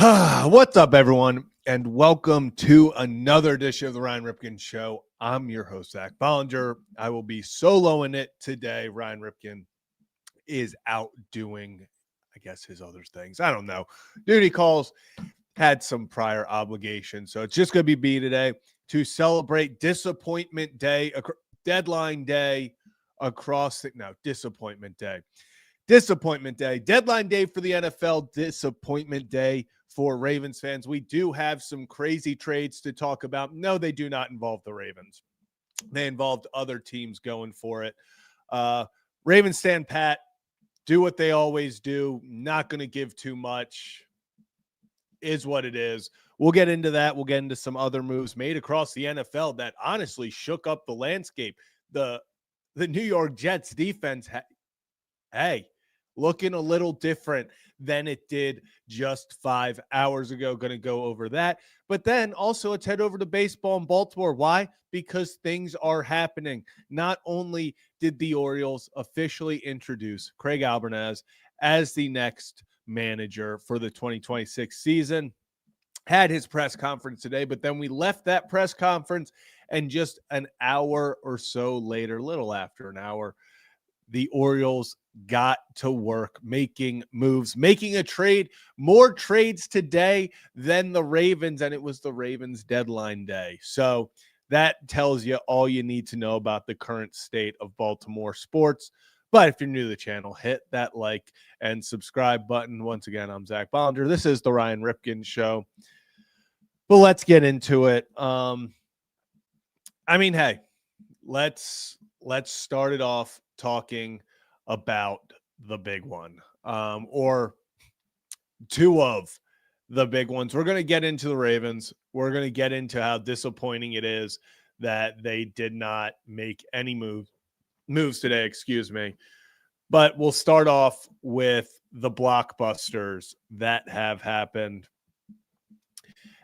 What's up, everyone, and welcome to another edition of the Ryan Ripken Show. I'm your host, Zach Bollinger. I will be soloing it today. Ryan Ripken is out doing, I guess, his other things. I don't know. Duty calls, had some prior obligations, so it's just going to be me today to celebrate Disappointment Day, Deadline Day across the, no, Disappointment Day. Disappointment Day, deadline day for the NFL, disappointment day for Ravens fans. We do have some crazy trades to talk about. No, they do not involve the Ravens. They involved other teams going for it. Ravens stand pat, do what they always do. Not going to give too much. Is what it is. We'll get into that. We'll get into some other moves made across the NFL that honestly shook up the landscape. The New York Jets defense, looking a little different than it did just 5 hours ago. Going to go over that. But then also let's head over to baseball in Baltimore. Why? Because things are happening. Not only did the Orioles officially introduce Craig Albernaz as the next manager for the 2026 season, had his press conference today, but then we left that press conference and just an hour or so later, little after an hour, the Orioles got to work making moves, making a trade, more trades today than the Ravens, and it was the Ravens deadline day. So that tells you all you need to know about the current state of Baltimore sports. But if you're new to the channel, hit that like and subscribe button. Once again, I'm Zach Bollinger. This is the Ryan Ripken Show. But let's get into it. Hey, let's start it off talking about the big one, or two of the big ones. We're going to get into the Ravens. We're going to get into how disappointing it is that they did not make any moves today, But we'll start off with the blockbusters that have happened.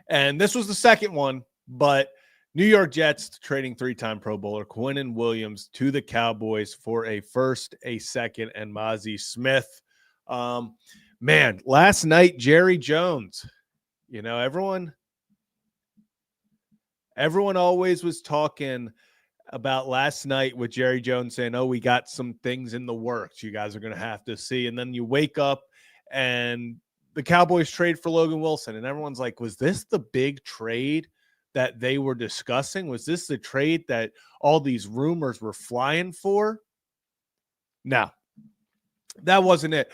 And this was the second one, but New York Jets trading three-time Pro Bowler Quinnen Williams to the Cowboys for a first, a second, and Mozzie Smith. Last night, Jerry Jones, everyone always was talking about last night with Jerry Jones saying, oh, we got some things in the works you guys are going to have to see. And then you wake up and the Cowboys trade for Logan Wilson. And everyone's like, was this the big trade that they were discussing? Was this the trade that all these rumors were flying for? No, that wasn't it.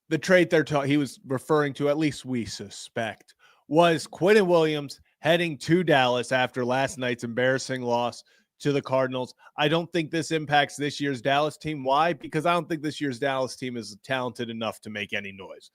The trade he was referring to, at least we suspect, was Quinnen Williams heading to Dallas after last night's embarrassing loss to the Cardinals. I don't think this impacts this year's Dallas team. Why? Because I don't think this year's Dallas team is talented enough to make any noise.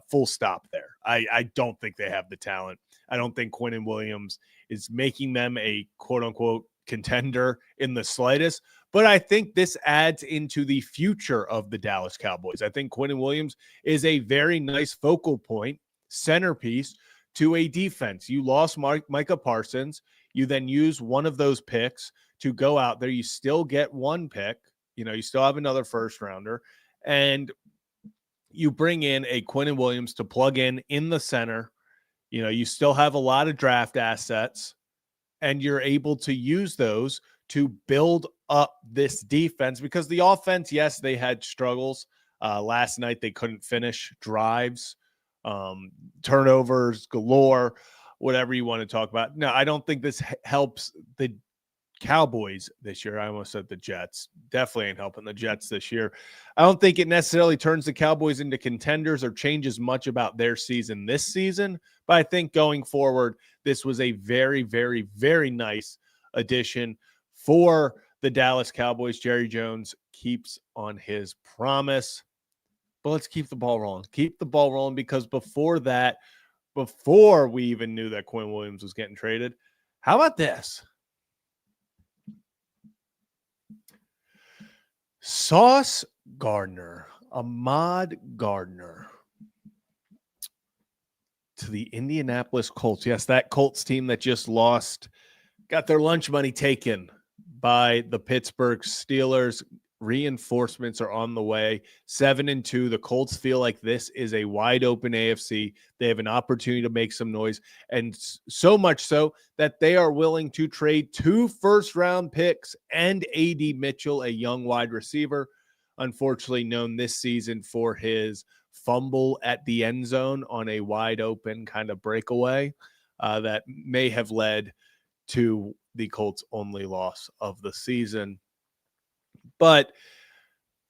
Full stop there. I don't think they have the talent. I don't think Quinnen Williams is making them a quote-unquote contender in the slightest. But I think this adds into the future of the Dallas Cowboys. I think Quinnen Williams is a very nice focal point, centerpiece to a defense. You lost Micah Parsons. You then use one of those picks to go out there. You still get one pick. You still have another first rounder. And you bring in a Quinnen Williams to plug in the center. You still have a lot of draft assets, and you're able to use those to build up this defense, because the offense, yes, they had struggles. Last night, they couldn't finish drives, turnovers galore, whatever you want to talk about. No, I don't think this helps the Cowboys this year. I almost said the Jets. Definitely ain't helping the Jets this year. I don't think it necessarily turns the Cowboys into contenders or changes much about their season this season. But I think going forward, this was a very, very, very nice addition for the Dallas Cowboys. Jerry Jones keeps on his promise. But let's keep the ball rolling. Keep the ball rolling, because before we even knew that Quinnen Williams was getting traded, how about this? Sauce Gardner, Ahmad Gardner, to the Indianapolis Colts. Yes, that Colts team that just lost, got their lunch money taken by the Pittsburgh Steelers. reinforcements are on the way. 7-2. The Colts feel like this is a wide open AFC. They have an opportunity to make some noise, and so much so that they are willing to trade 2 first-round picks and A.D. Mitchell, a young wide receiver, unfortunately known this season for his fumble at the end zone on a wide open kind of breakaway that may have led to the Colts' only loss of the season. But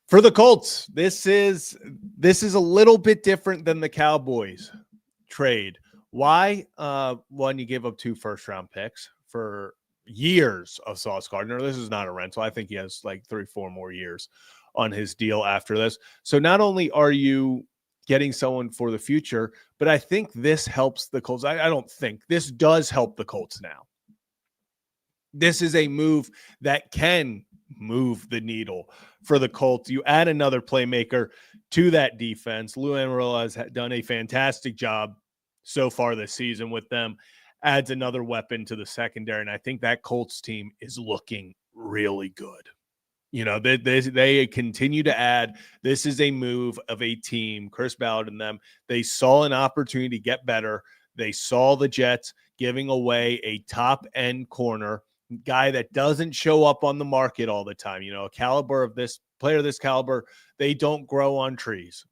for the Colts, this is a little bit different than the Cowboys trade. Why? One, you gave up 2 first-round picks for years of Sauce Gardner. This is not a rental. I think he has like 3-4 more years on his deal after this. So not only are you getting someone for the future, but I think this helps the Colts. I don't think. This does help the Colts now. This is a move that can move the needle for the Colts. You add another playmaker to that defense. Lou Amarillo has done a fantastic job so far this season with them. Adds another weapon to the secondary, and I think that Colts team is looking really good. You know, they continue to add. This is a move of a team, Chris Ballard and them. They saw an opportunity to get better. They saw the Jets giving away a top-end corner, guy that doesn't show up on the market all the time. You know, a caliber of this player, this caliber, they don't grow on trees.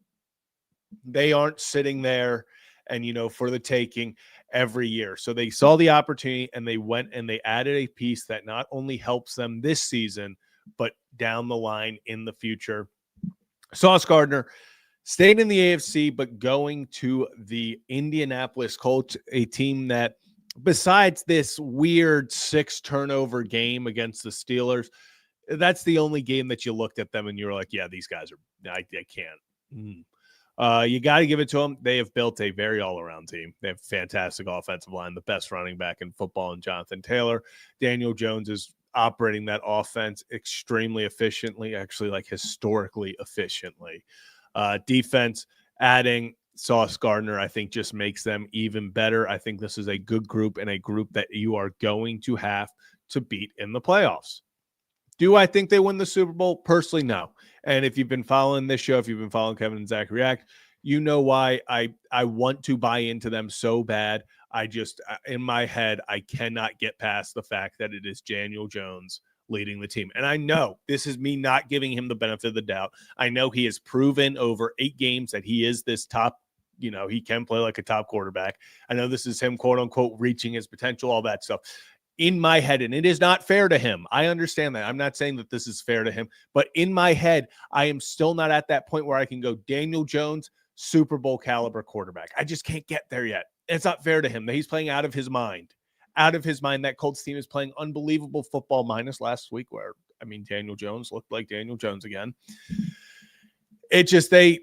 They aren't sitting there and, you know, for the taking every year. So they saw the opportunity and they went and they added a piece that not only helps them this season, but down the line in the future. Sauce Gardner stayed in the AFC, but going to the Indianapolis Colts, a team that, besides this weird 6 turnover game against the Steelers, that's the only game that you looked at them and you were like, yeah, these guys are, I can't. You got to give it to them. They have built a very all-around team. They have a fantastic offensive line, the best running back in football, and Jonathan Taylor. Daniel Jones is operating that offense extremely efficiently, actually like historically efficiently. Defense, adding Sauce Gardner, I think just makes them even better. I think this is a good group and a group that you are going to have to beat in the playoffs. Do I think they win the Super Bowl? Personally, no. And if you've been following this show, if you've been following Kevin and Zach React, you know why I want to buy into them so bad. I just, in my head, I cannot get past the fact that it is Daniel Jones leading the team. And I know this is me not giving him the benefit of the doubt. I know he has proven over 8 games that he is this top, you know, he can play like a top quarterback. I know this is him, quote unquote, reaching his potential, all that stuff. In my head, and it is not fair to him. I understand that. I'm not saying that this is fair to him, but in my head, I am still not at that point where I can go Daniel Jones, Super Bowl caliber quarterback. I just can't get there yet. It's not fair to him that he's playing out of his mind. Out of his mind, that Colts team is playing unbelievable football, minus last week where, I mean, Daniel Jones looked like Daniel Jones again. It just, I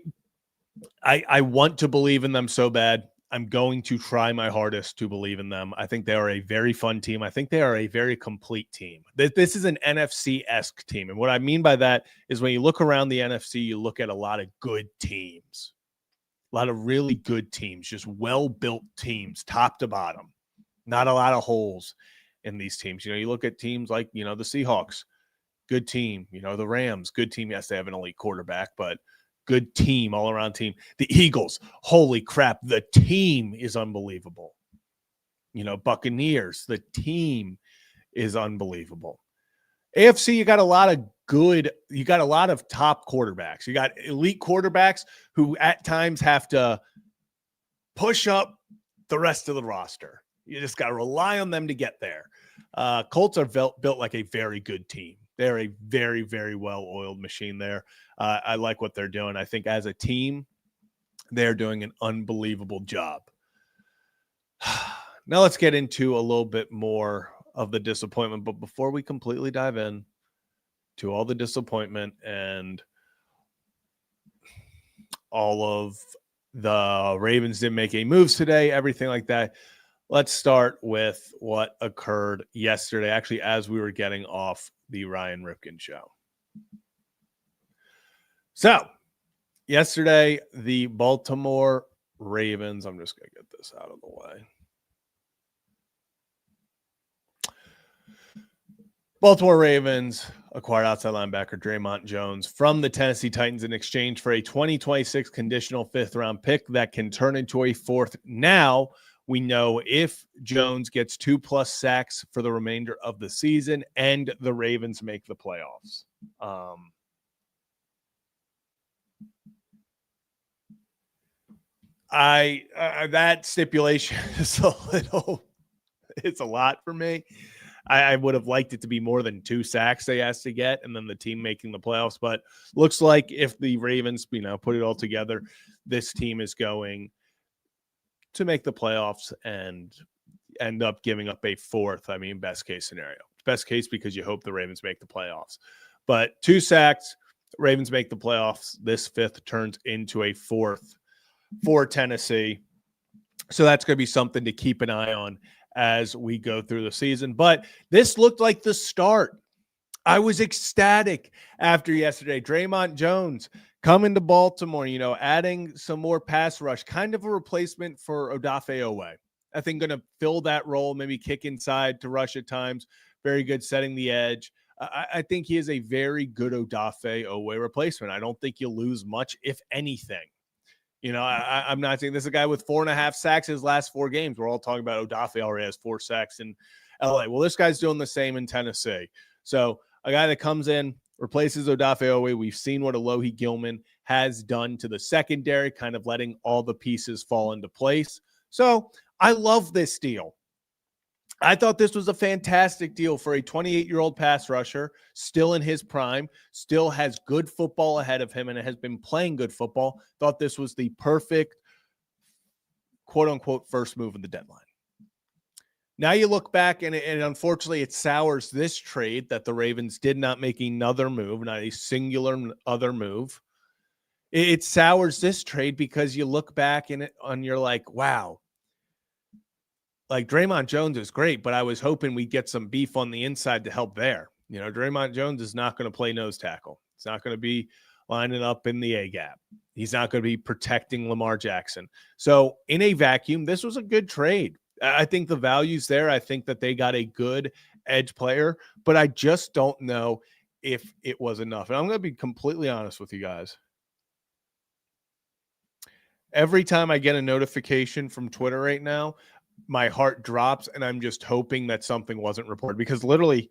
want to believe in them so bad. I'm going to try my hardest to believe in them. I think they are a very fun team. I think they are a very complete team. This is an NFC-esque team. And what I mean by that is when you look around the NFC, you look at a lot of good teams. A lot of really good teams, just well-built teams, top to bottom. Not a lot of holes in these teams. You know, you look at teams like, you know, the Seahawks, good team. You know, the Rams, good team. Yes, they have an elite quarterback, but good team, all-around team. The Eagles, holy crap, the team is unbelievable. You know, Buccaneers, the team is unbelievable. AFC, you got a lot of top quarterbacks. You got elite quarterbacks who at times have to push up the rest of the roster. You just got to rely on them to get there. Colts are built like a very good team. They're a very, very well-oiled machine there. I like what they're doing. I think as a team, they're doing an unbelievable job. Now let's get into a little bit more of the disappointment. But before we completely dive in to all the disappointment and all of the Ravens didn't make any moves today, everything like that, let's start with what occurred yesterday, actually, as we were getting off the Ryan Ripken show. So, yesterday, the Baltimore Ravens, I'm just going to get this out of the way. Baltimore Ravens acquired outside linebacker Draymond Jones from the Tennessee Titans in exchange for a 2026 conditional 5th-round pick that can turn into a 4th. Now we know if Jones gets 2+ sacks for the remainder of the season and the Ravens make the playoffs. That stipulation is it's a lot for me. I would have liked it to be more than 2 sacks they asked to get and then the team making the playoffs. But looks like if the Ravens, put it all together, this team is going to make the playoffs and end up giving up a 4th. I mean, best case scenario. Best case because you hope the Ravens make the playoffs. But 2 sacks, Ravens make the playoffs. This 5th turns into a 4th for Tennessee. So that's going to be something to keep an eye on as we go through the season. But this looked like the start. I was ecstatic after yesterday. Draymond Jones coming to Baltimore, adding some more pass rush, kind of a replacement for Odafe Owe. I think going to fill that role, maybe kick inside to rush at times. Very good setting the edge. I think he is a very good Odafe Owe replacement. I don't think you'll lose much, if anything. I'm not saying this is a guy with 4.5 sacks his last 4 games. We're all talking about Odafe already has 4 sacks in LA. Well, this guy's doing the same in Tennessee. So a guy that comes in, replaces Odafe Owe. We've seen what Alohi Gilman has done to the secondary, kind of letting all the pieces fall into place. So I love this deal. I thought this was a fantastic deal for a 28-year-old pass rusher, still in his prime, still has good football ahead of him, and has been playing good football. Thought this was the perfect, quote-unquote, first move of the deadline. Now you look back, and unfortunately it sours this trade that the Ravens did not make another move, not a singular other move. It sours this trade because you look back and you're like, wow, like Draymond Jones is great, but I was hoping we'd get some beef on the inside to help there. Draymond Jones is not going to play nose tackle. It's not going to be lining up in the A gap. He's not going to be protecting Lamar Jackson. So in a vacuum, this was a good trade. I think the value's there. I think that they got a good edge player, but I just don't know if it was enough. And I'm going to be completely honest with you guys. Every time I get a notification from Twitter right now, my heart drops, and I'm just hoping that something wasn't reported, because literally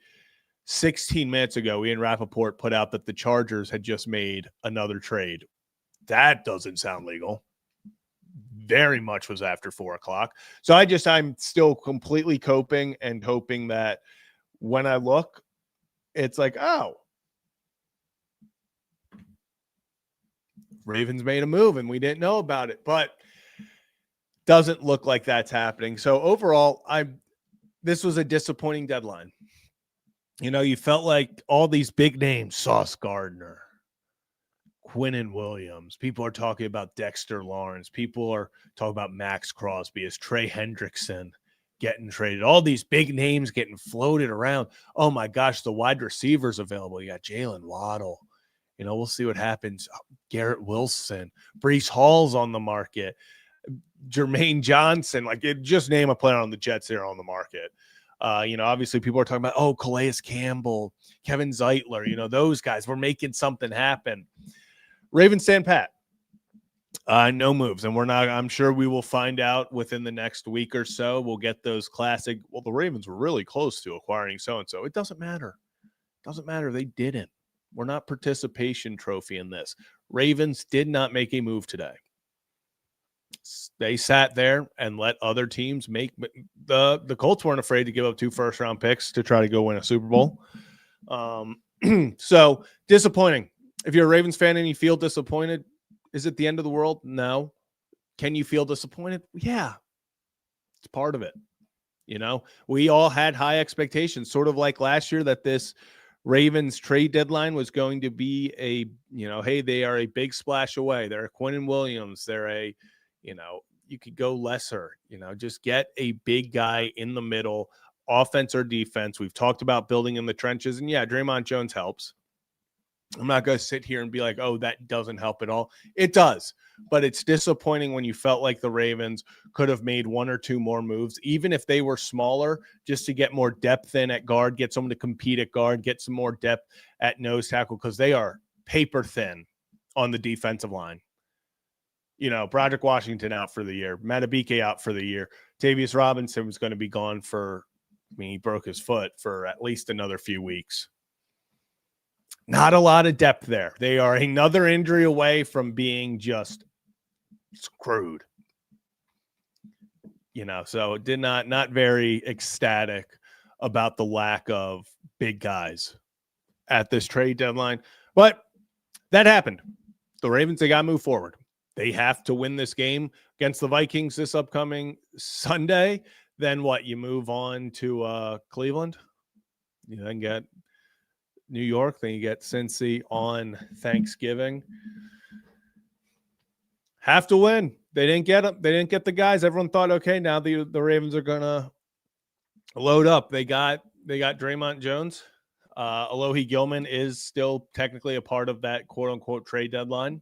16 minutes ago, Ian Rappaport put out that the Chargers had just made another trade. That doesn't sound legal. Very much was after 4:00. So I'm still completely coping and hoping that when I look, it's like, oh, Ravens made a move and we didn't know about it, but doesn't look like that's happening. So overall, this was a disappointing deadline. You felt like all these big names, Sauce Gardner, Quinnen Williams, people are talking about Dexter Lawrence, people are talking about Max Crosby, is Trey Hendrickson getting traded, all these big names getting floated around. Oh my gosh, the wide receivers available. You got Jalen Waddle. We'll see what happens. Garrett Wilson, Breece Hall's on the market. Jermaine Johnson, just name a player on the Jets there on the market. Obviously people are talking about, Calais Campbell, Kevin Zeitler, those guys. We're making something happen. Ravens stand pat. No moves. And I'm sure we will find out within the next week or so. We'll get those classic, the Ravens were really close to acquiring so-and-so. It doesn't matter. It doesn't matter. They didn't. We're not participation trophy in this. Ravens did not make a move today. They sat there and let other teams make the Colts weren't afraid to give up 2 first-round picks to try to go win a Super Bowl. So disappointing. If you're a Ravens fan and you feel disappointed, is it the end of the world? No. Can you feel disappointed? Yeah. It's part of it. We all had high expectations, sort of like last year, that this Ravens trade deadline was going to be hey, they are a big splash away. They're a Quinnen Williams. They're you could go lesser, just get a big guy in the middle, offense or defense. We've talked about building in the trenches, and yeah, Draymond Jones helps. I'm not going to sit here and be like, oh, that doesn't help at all. It does, but it's disappointing when you felt like the Ravens could have made one or two more moves, even if they were smaller, just to get more depth in at guard, get someone to compete at guard, get some more depth at nose tackle, because they are paper thin on the defensive line. You know, Broderick Washington out for the year, Matabike out for the year. Tavius Robinson was going to be gone for, he broke his foot for at least another few weeks. Not a lot of depth there. They are another injury away from being just screwed. You know, so did not very ecstatic about the lack of big guys at this trade deadline. But that happened. The Ravens, they got to move forward. They have to win this game against the Vikings this upcoming Sunday. Then what? You move on to Cleveland. You then get New York. Then you get Cincy on Thanksgiving. Have to win. They didn't get them. They didn't get the guys. Everyone thought, okay, now the Ravens are gonna load up. They got Draymond Jones. Alohi Gilman is still technically a part of that quote unquote trade deadline.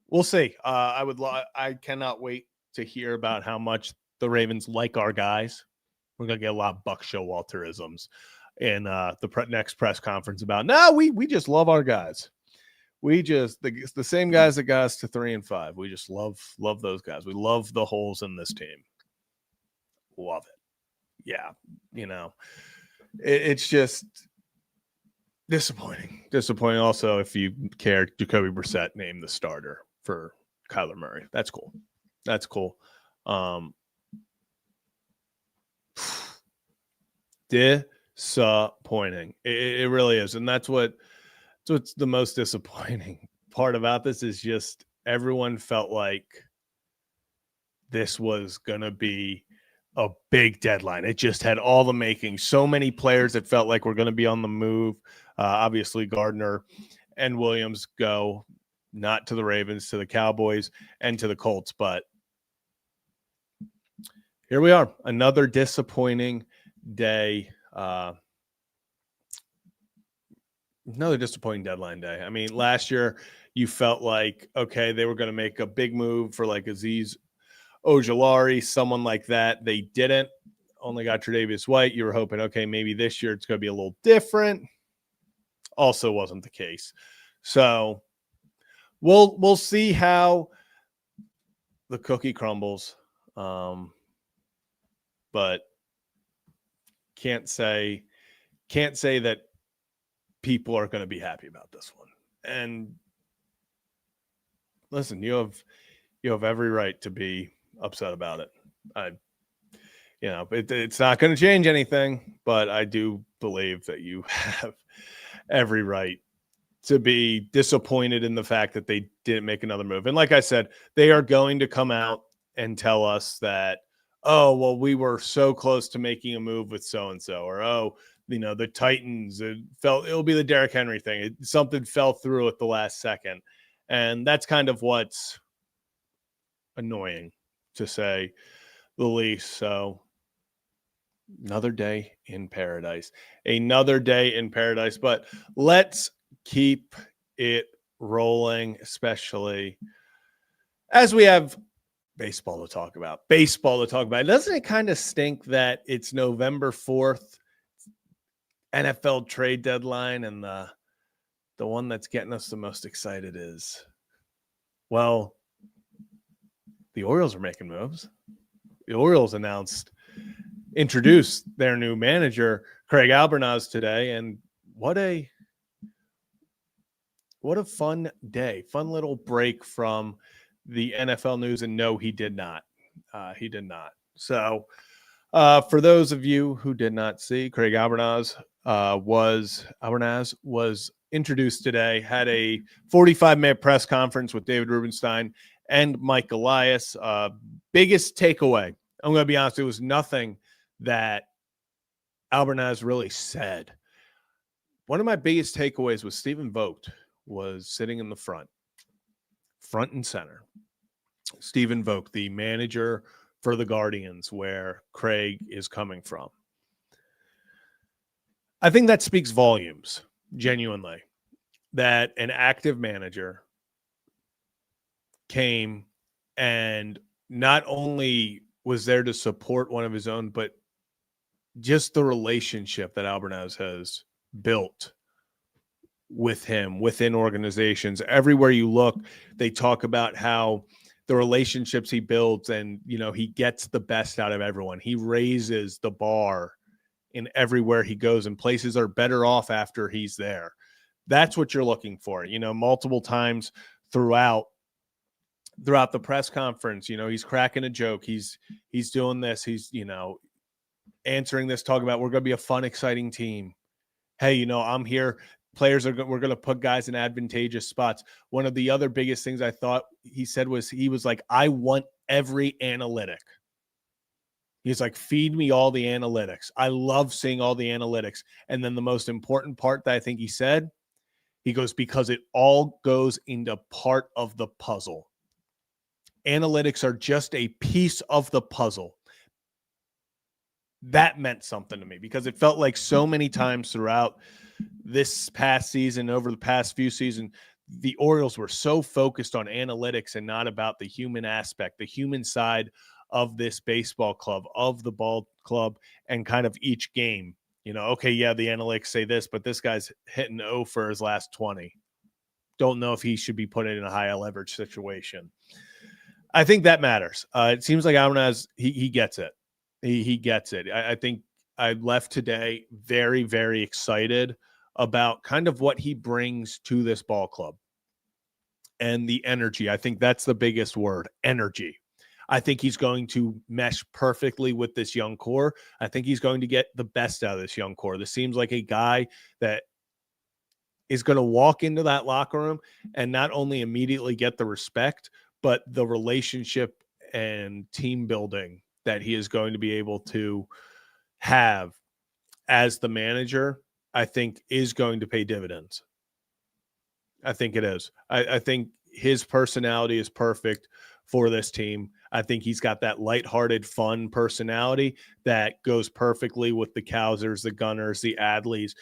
We'll see. I cannot wait to hear about how much the Ravens like our guys. We're gonna get a lot of Buck Showalterisms in the next press conference about. No, we just love our guys. We just the same guys that got us to 3-5. We just love those guys. We love the holes in this team. Love it. Yeah, you know, it's just disappointing. Disappointing. Also, if you care, Jacoby Brissett named the starter for Kyler Murray. That's cool. That's cool. Disappointing. It really is, and that's what's the most disappointing part about this is just everyone felt like this was going to be a big deadline. It just had all the makings. So many players that felt like were going to be on the move. Obviously, Gardner and Williams go not to the Ravens, to the Cowboys, and to the Colts. But here we are. Another disappointing day. Another disappointing deadline day. I mean, last year you felt like, okay, they were going to make a big move for like Azeez Ojulari, someone like that. They didn't. Only got Tre'Davious White. You were hoping, okay, maybe this year it's going to be a little different. Also wasn't the case. So we'll see how the cookie crumbles. But can't say that people are going to be happy about this one. And listen, you have every right to be upset about it. It's not going to change anything, but I do believe that you have every right to be disappointed in the fact that they didn't make another move. And like I said, they are going to come out and tell us that, oh, well, we were so close to making a move with so-and-so, or, oh, the Titans, it'll be the Derrick Henry thing. Something fell through at the last second. And that's kind of what's annoying, to say the least. So another day in paradise. But let's keep it rolling, especially as we have baseball to talk about. Doesn't it kind of stink that it's November 4th, NFL trade deadline, and the one that's getting us the most excited is, well, the Orioles are making moves. The Orioles introduced their new manager, Craig Albernaz, today, and what a fun day. Fun little break from the NFL news. And no, he did not. So for those of you who did not see, Craig Albernaz was introduced today, had a 45-minute press conference with David Rubenstein and Mike Elias. Biggest takeaway, I'm going to be honest, it was nothing that Albernaz really said. One of my biggest takeaways was Stephen Vogt was sitting in the front and center. Stephen Vogt, the manager for the Guardians, where Craig is coming from. I think that speaks volumes, genuinely. that an active manager came and not only was there to support one of his own, but just the relationship that Albernaz has built with him within organizations. Everywhere you look, they talk about how the relationships he builds and, he gets the best out of everyone. He raises the bar in everywhere he goes, and places are better off after he's there. That's what you're looking for. Multiple times throughout the press conference, he's cracking a joke. He's doing this. He's, answering this, talking about we're going to be a fun, exciting team. Hey, I'm here. We're going to put guys in advantageous spots. One of the other biggest things I thought he said was, he was like, I want every analytic. He's like, feed me all the analytics. I love seeing all the analytics. And then the most important part that I think he said, he goes, because it all goes into part of the puzzle. Analytics are just a piece of the puzzle. That meant something to me, because it felt like so many times throughout this past season, over the past few seasons, the Orioles were so focused on analytics and not about the human aspect, the human side of this baseball club, of the ball club, and kind of each game. Okay, yeah, the analytics say this, but this guy's hitting 0 for his last 20. Don't know if he should be put in a high leverage situation. I think that matters. It seems like Albernaz, he gets it. He gets it. I think I left today very, very excited about kind of what he brings to this ball club and the energy. I think that's the biggest word, energy. I think he's going to mesh perfectly with this young core. I think he's going to get the best out of this young core. This seems like a guy that is going to walk into that locker room and not only immediately get the respect, but the relationship and team building that he is going to be able to have as the manager, I think is going to pay dividends. I think it is. I think his personality is perfect for this team. I think he's got that lighthearted, fun personality that goes perfectly with the Cowsers, the Gunners, the Adleys,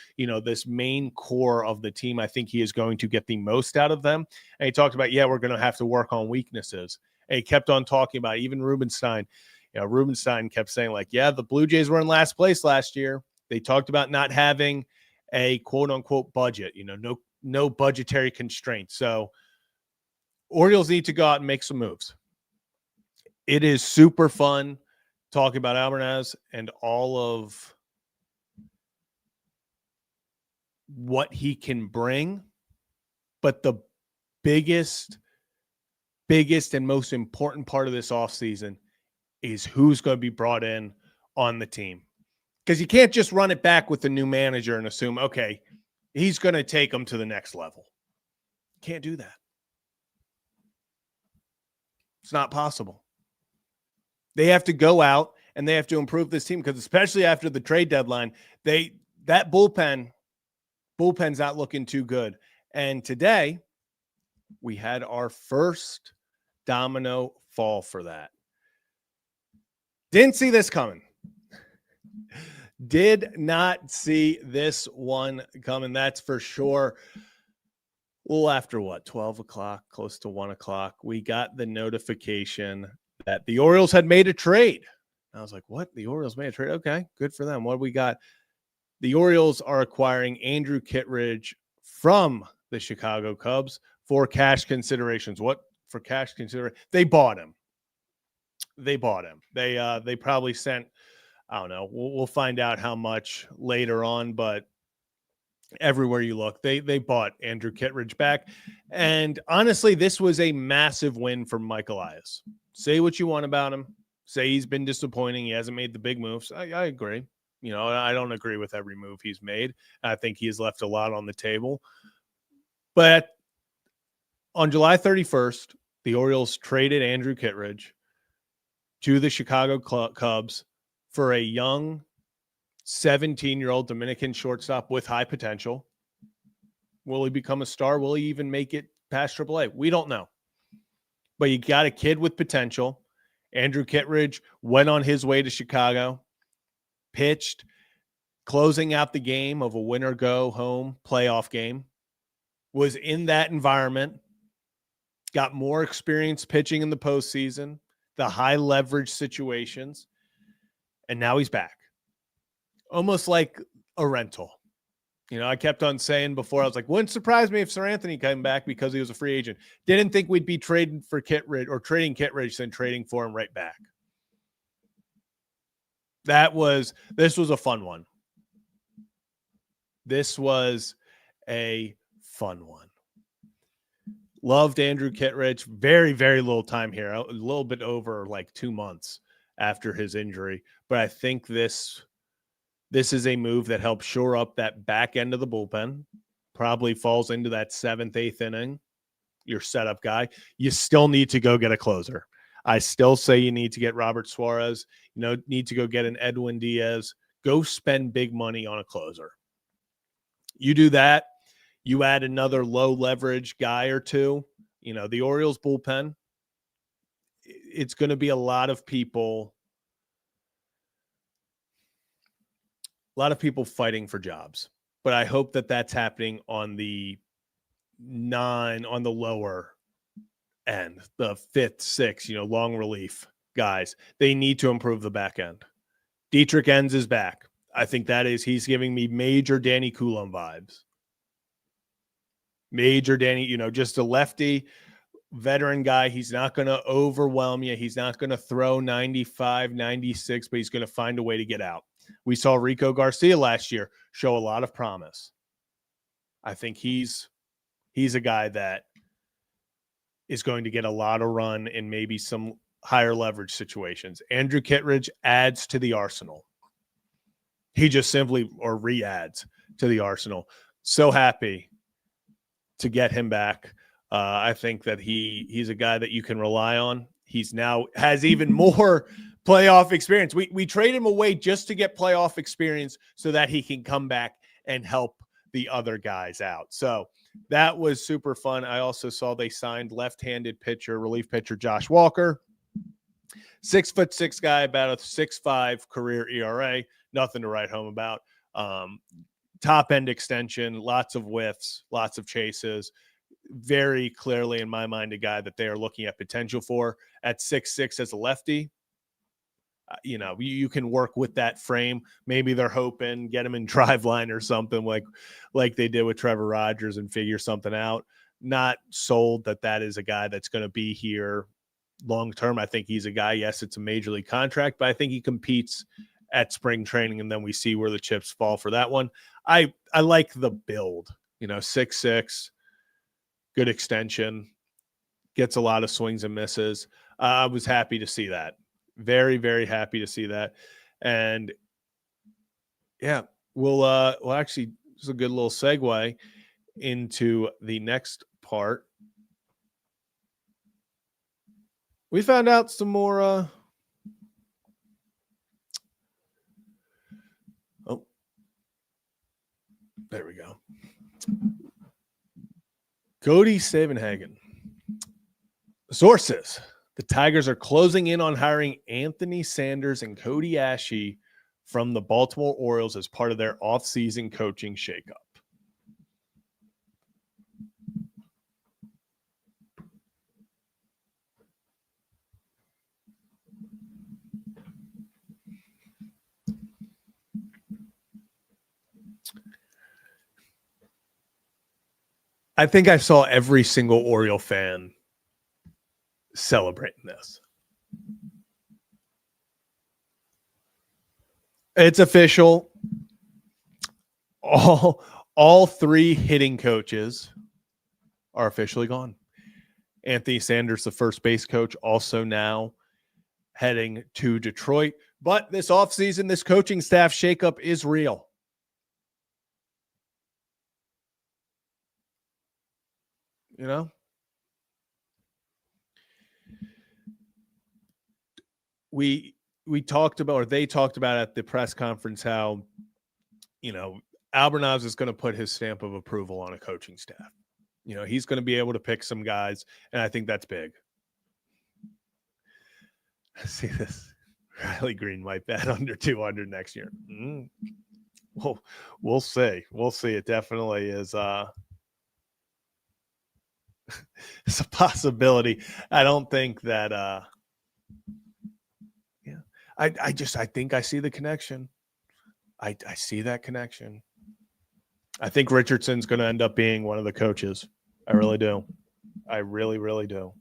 this main core of the team. I think he is going to get the most out of them. And he talked about, we're going to have to work on weaknesses. And he kept on talking about even Rubenstein. Rubenstein kept saying the Blue Jays were in last place last year. They talked about not having a quote unquote budget, no budgetary constraints. So Orioles need to go out and make some moves. It is super fun talking about Albernaz and all of what he can bring. But the biggest and most important part of this offseason is who's going to be brought in on the team. Because you can't just run it back with the new manager and assume, okay, he's going to take them to the next level. Can't do that. It's not possible. They have to go out and they have to improve this team, because especially after the trade deadline, that bullpen's not looking too good. And today we had our first domino fall for that. Didn't see this coming. Did not see this one coming. That's for sure. Well, after 12 o'clock, close to 1 o'clock, we got the notification that the Orioles had made a trade. I was like, what? The Orioles made a trade? Okay, good for them. What do we got? The Orioles are acquiring Andrew Kittredge from the Chicago Cubs for cash considerations. What for cash consideration? They bought him. They probably sent, I don't know. We'll find out how much later on, but everywhere you look, they bought Andrew Kittredge back. And honestly, this was a massive win for Mike Elias. Say what you want about him. Say he's been disappointing. He hasn't made the big moves. I agree. I don't agree with every move he's made. I think he's left a lot on the table. But on July 31st, the Orioles traded Andrew Kittredge to the Chicago Cubs for a young 17-year-old Dominican shortstop with high potential. Will he become a star? Will he even make it past AAA? We don't know. But you got a kid with potential. Andrew Kittredge went on his way to Chicago, pitched, closing out the game of a winner-go-home playoff game. was in that environment, got more experience pitching in the postseason, the high leverage situations, and now he's back. Almost like a rental. I kept on saying before, I was like, wouldn't surprise me if Sir Anthony came back because he was a free agent. Didn't think we'd be trading for Kittredge or trading Kittredge and trading for him right back. This was a fun one. This was a fun one. Loved Andrew Kittredge. Very, very little time here. A little bit over like 2 months after his injury. But I think this is a move that helps shore up that back end of the bullpen. Probably falls into that 7th, 8th inning. Your setup guy. You still need to go get a closer. I still say you need to get Robert Suarez. Need to go get an Edwin Diaz. Go spend big money on a closer. You do that. You add another low leverage guy or two. The Orioles bullpen, it's going to be a lot of people fighting for jobs. But I hope that that's happening on the lower end, the 5th, 6th, long relief guys. They need to improve the back end. Dietrich Enns is back. I think he's giving me major Danny Coulomb vibes. Major Danny, just a lefty veteran guy. He's not going to overwhelm you. He's not going to throw 95, 96, but he's going to find a way to get out. We saw Rico Garcia last year show a lot of promise. I think he's a guy that is going to get a lot of run in maybe some higher leverage situations. Andrew Kittredge adds to the arsenal. He just simply re-adds to the arsenal. So happy to get him back. I think that he's a guy that you can rely on. He's now has even more playoff experience. We trade him away just to get playoff experience so that he can come back and help the other guys out. So that was super fun. I also saw they signed left-handed relief pitcher Josh Walker. 6'6" guy, about a 6.5 career ERA. Nothing to write home about. Top end extension, lots of whiffs, lots of chases. Very clearly, in my mind, a guy that they are looking at potential for at 6'6" as a lefty. You can work with that frame. Maybe they're hoping get him in drive line or something like they did with Trevor Rogers and figure something out. Not sold that is a guy that's going to be here long term. I think he's a guy. Yes, it's a major league contract, but I think he competes at spring training, and then we see where the chips fall for that one. I like the build. 6'6", good extension, gets a lot of swings and misses. I was happy to see that. Very, very happy to see that. And yeah, we'll actually, this is a good little segue into the next part. We found out some more there we go. Cody Savenhagen. Sources. The Tigers are closing in on hiring Anthony Sanders and Cody Ashe from the Baltimore Orioles as part of their offseason coaching shakeup. I think I saw every single Oriole fan celebrating this. It's official. All 3 hitting coaches are officially gone. Anthony Sanders, the first base coach, also now heading to Detroit. But this offseason, this coaching staff shakeup is real. We talked about, or they talked about at the press conference, how, Albernaz is going to put his stamp of approval on a coaching staff. He's going to be able to pick some guys, and I think that's big. See this. Riley Green might bet under 200 next year. Well, we'll see. We'll see. It definitely is it's a possibility. I don't think that. Yeah, I think I see the connection. I see that connection. I think Richardson's going to end up being one of the coaches. I really do. I really, really do.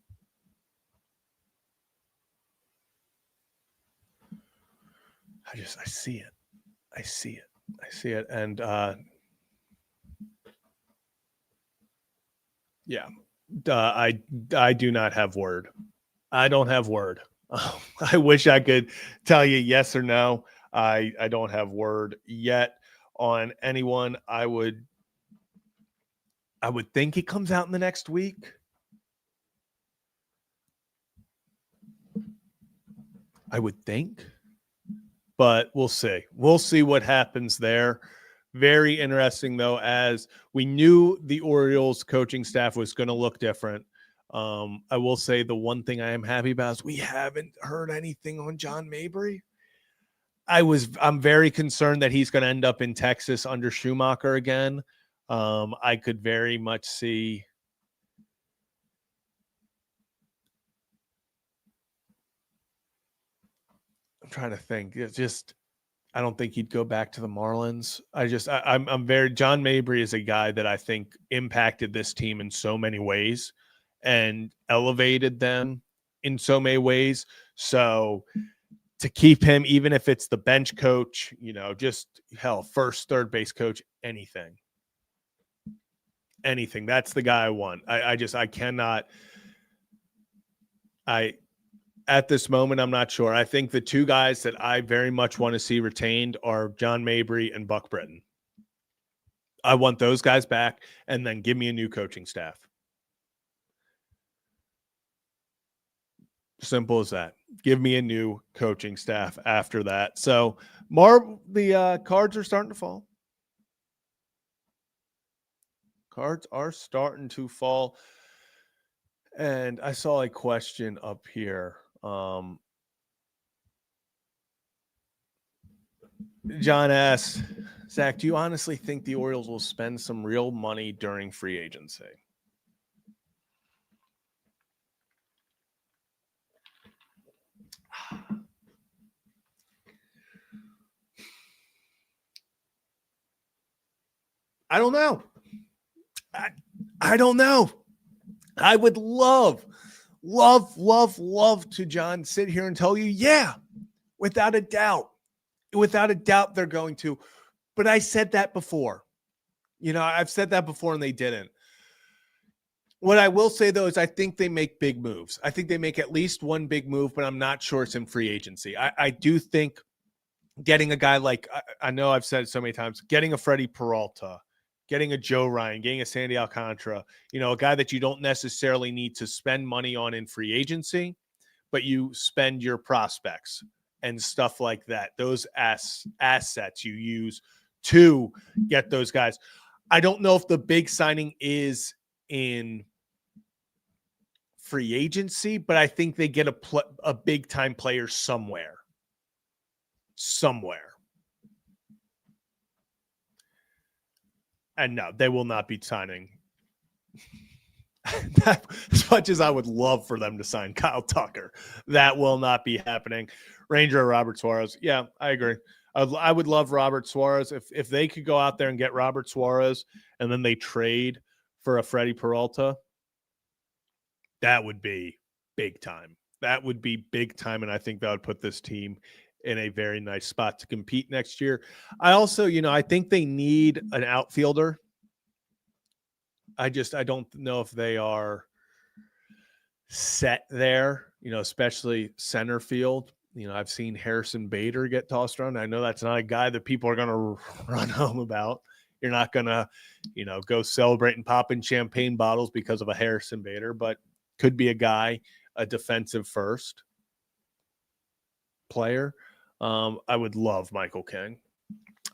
I see it. I see it. I see it. And yeah, I do not have word. I don't have word. I wish I could tell you yes or no. I don't have word yet on anyone. I would think he comes out in the next week. I would think, but we'll see. We'll see what happens there. Very interesting, though, as we knew the Orioles coaching staff was going to look different. I will say the one thing I am happy about is we haven't heard anything on John Mabry. I'm very concerned that he's going to end up in Texas under Schumacher again. I could very much see. I'm trying to think. It's just, I don't think he'd go back to the Marlins. I'm very, John Mabry is a guy that I think impacted this team in so many ways and elevated them in so many ways. So to keep him, even if it's the bench coach, just hell, first, third base coach, anything. That's the guy I want. I cannot. At this moment, I'm not sure. I think the two guys that I very much want to see retained are John Mabry and Buck Britton. I want those guys back, and then give me a new coaching staff. Simple as that. Give me a new coaching staff after that. So, the cards are starting to fall. Cards are starting to fall. And I saw a question up here. John asks, Zach, do you honestly think the Orioles will spend some real money during free agency? I don't know. I don't know. I would love to, John, sit here and tell you, yeah, without a doubt, they're going to. But I said that before. I've said that before and they didn't. What I will say, though, is I think they make big moves. I think they make at least one big move, but I'm not sure it's in free agency. I do think getting a guy like, I know I've said it so many times, getting a Freddie Peralta, getting a Joe Ryan, getting a Sandy Alcantara, a guy that you don't necessarily need to spend money on in free agency, but you spend your prospects and stuff like that. Those assets you use to get those guys. I don't know if the big signing is in free agency, but I think they get a big time player somewhere. And no, they will not be signing. As much as I would love for them to sign Kyle Tucker, that will not be happening. Ranger Robert Suarez. Yeah, I agree. I would love Robert Suarez. If they could go out there and get Robert Suarez and then they trade for a Freddie Peralta, that would be big time. That would be big time, and I think that would put this team in a very nice spot to compete next year. I also, I think they need an outfielder. I don't know if they are set there, especially center field. I've seen Harrison Bader get tossed around. I know that's not a guy that people are going to run home about. You're not going to, go celebrate and pop in champagne bottles because of a Harrison Bader, but could be a guy, a defensive first player. I would love Michael King.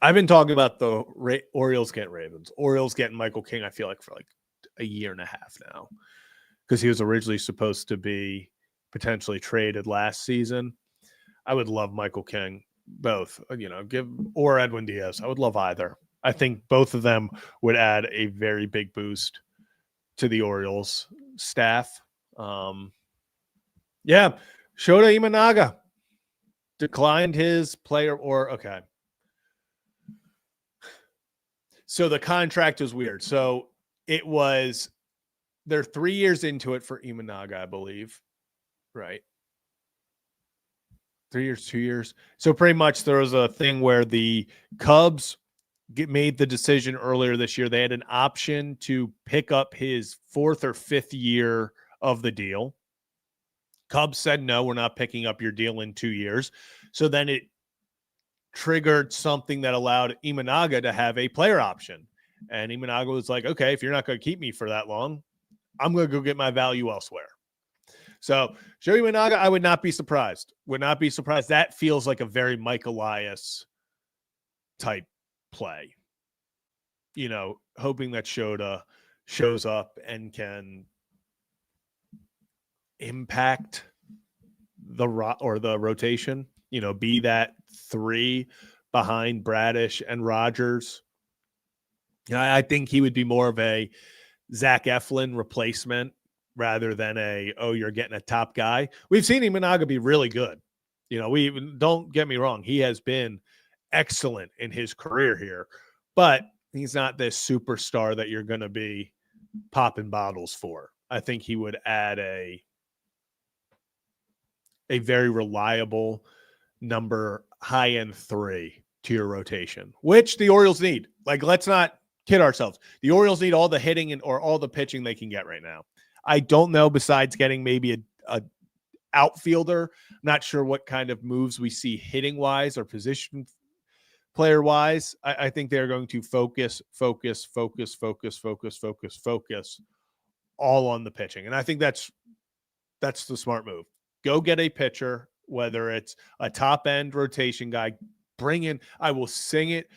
I've been talking about the Orioles getting Ravens. Orioles getting Michael King, I feel like, for like a year and a half now, because he was originally supposed to be potentially traded last season. I would love Michael King, both, or Edwin Diaz. I would love either. I think both of them would add a very big boost to the Orioles staff. Yeah, Shota Imanaga declined his player okay. So the contract was weird. So they're 3 years into it for Imanaga, I believe. Right. 3 years, 2 years. So pretty much there was a thing where the Cubs made the decision earlier this year. They had an option to pick up his 4th or 5th year of the deal. Cubs said, no, we're not picking up your deal in 2 years. So then it triggered something that allowed Imanaga to have a player option. And Imanaga was like, okay, if you're not going to keep me for that long, I'm going to go get my value elsewhere. So Joey Imanaga, I would not be surprised. Would not be surprised. That feels like a very Mike Elias type play. You know, hoping that Shota shows up and can impact the rotation, you know, be that 3 behind Bradish and Rogers. I think he would be more of a Zach Eflin replacement rather than you're getting a top guy. We've seen Imanaga be really good. You know, don't get me wrong. He has been excellent in his career here, but he's not this superstar that you're going to be popping bottles for. I think he would add a very reliable number high-end 3 to your rotation, which the Orioles need. Like, let's not kid ourselves. The Orioles need all the hitting or all the pitching they can get right now. I don't know, besides getting maybe a outfielder, I'm not sure what kind of moves we see hitting-wise or position player-wise. I think they're going to focus all on the pitching. And I think that's the smart move. Go get a pitcher, whether it's a top-end rotation guy. Bring in, I will sing it,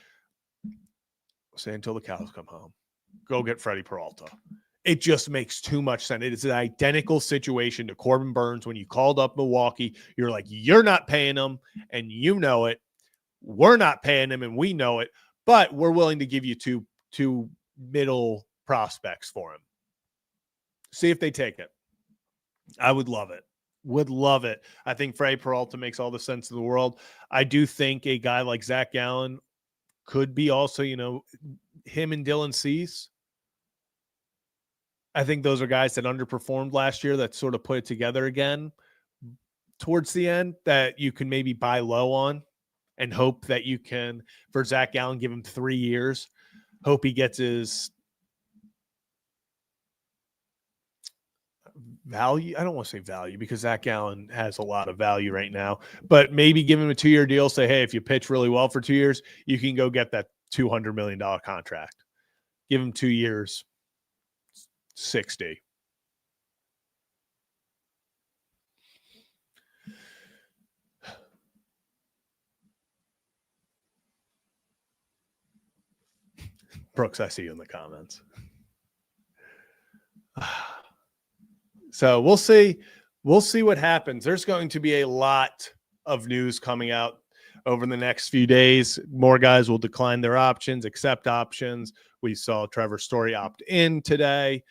say until the cows come home. Go get Freddie Peralta. It just makes too much sense. It is an identical situation to Corbin Burns when you called up Milwaukee. You're like, you're not paying him, and you know it. We're not paying him, and we know it. But we're willing to give you two middle prospects for him. See if they take it. I would love it. Would love it. I think Freddie Peralta makes all the sense in the world. I do think a guy like Zach Gallen could be also, you know, him and Dylan Cease. I think those are guys that underperformed last year that sort of put it together again towards the end that you can maybe buy low on and hope that you can, for Zach Gallen, give him 3 years. Hope he gets his value. I don't want to say value because Zach Gallen has a lot of value right now, but maybe give him a 2-year deal. Say, hey, if you pitch really well for 2 years, you can go get that $200 million contract. Give him 2 years, 60. Brooks, I see you in the comments. So we'll see. We'll see what happens. There's going to be a lot of news coming out over the next few days. More guys will decline their options, accept options. We saw Trevor Story opt in today.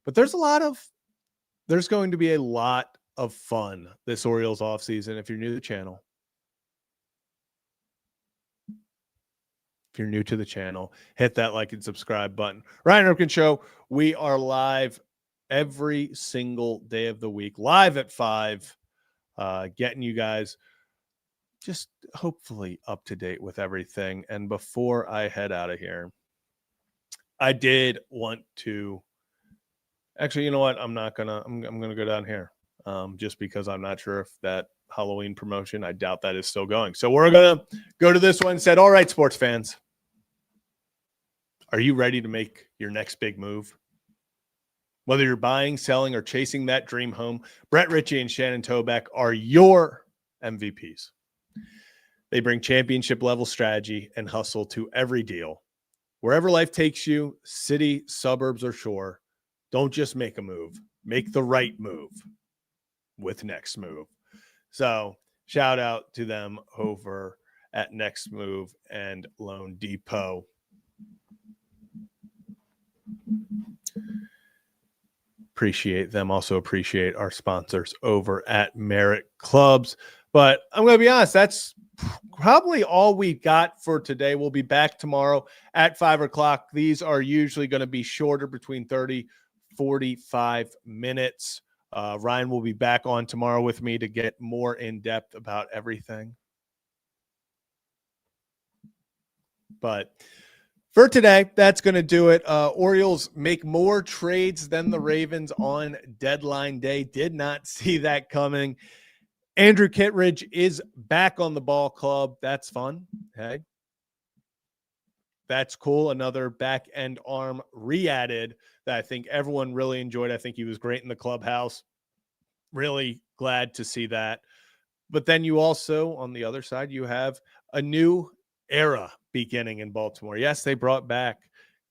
But there's going to be a lot of fun this Orioles offseason. If you're new to the channel, hit that like and subscribe button. Ryan Ripken Show. We are live every single day of the week, live at 5, getting you guys just hopefully up to date with everything. And before I head out of here, I did want to actually, you know what? I'm gonna go down here, just because I'm not sure if that Halloween promotion, I doubt that is still going. So we're gonna go to this one. Said, all right, sports fans, are you ready to make your next big move? Whether you're buying, selling, or chasing that dream home, Brett Ritchie and Shannon Toback are your MVPs. They bring championship-level strategy and hustle to every deal. Wherever life takes you, city, suburbs, or shore, don't just make a move. Make the right move with Next Move. So shout out to them over at Next Move and Loan Depot. Appreciate them. Also appreciate our sponsors over at Merit Clubs. But I'm going to be honest, that's probably all we got for today. We'll be back tomorrow at 5 o'clock. These are usually going to be shorter, between 30, 45 minutes. Ryan will be back on tomorrow with me to get more in depth about everything. But for today, that's going to do it. Orioles make more trades than the Ravens on deadline day. Did not see that coming. Andrew Kittredge is back on the ball club. That's fun. Hey, that's cool. Another back end arm re-added that I think everyone really enjoyed. I think he was great in the clubhouse. Really glad to see that. But then you also, on the other side, you have a new era beginning in Baltimore. Yes, they brought back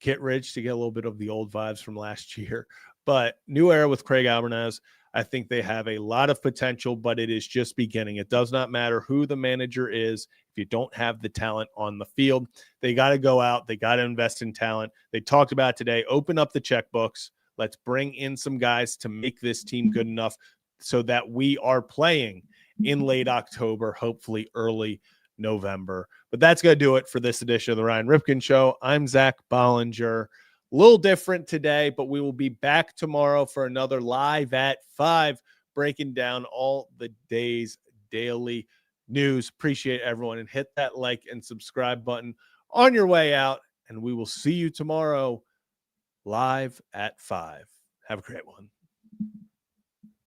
Kittredge to get a little bit of the old vibes from last year, but new era with Craig Albernaz. I think they have a lot of potential, but it is just beginning. It does not matter who the manager is if you don't have the talent on the field. They got to go out. They got to invest in talent. They talked about today, open up the checkbooks. Let's bring in some guys to make this team good enough so that we are playing in late October, hopefully early November. But that's going to do it for this edition of the Ryan Ripken Show. I'm Zach Bollinger. A little different today, but we will be back tomorrow for another live at 5, breaking down all the day's daily news. Appreciate everyone, and hit that like and subscribe button on your way out, and we will see you tomorrow live at 5. Have a great one.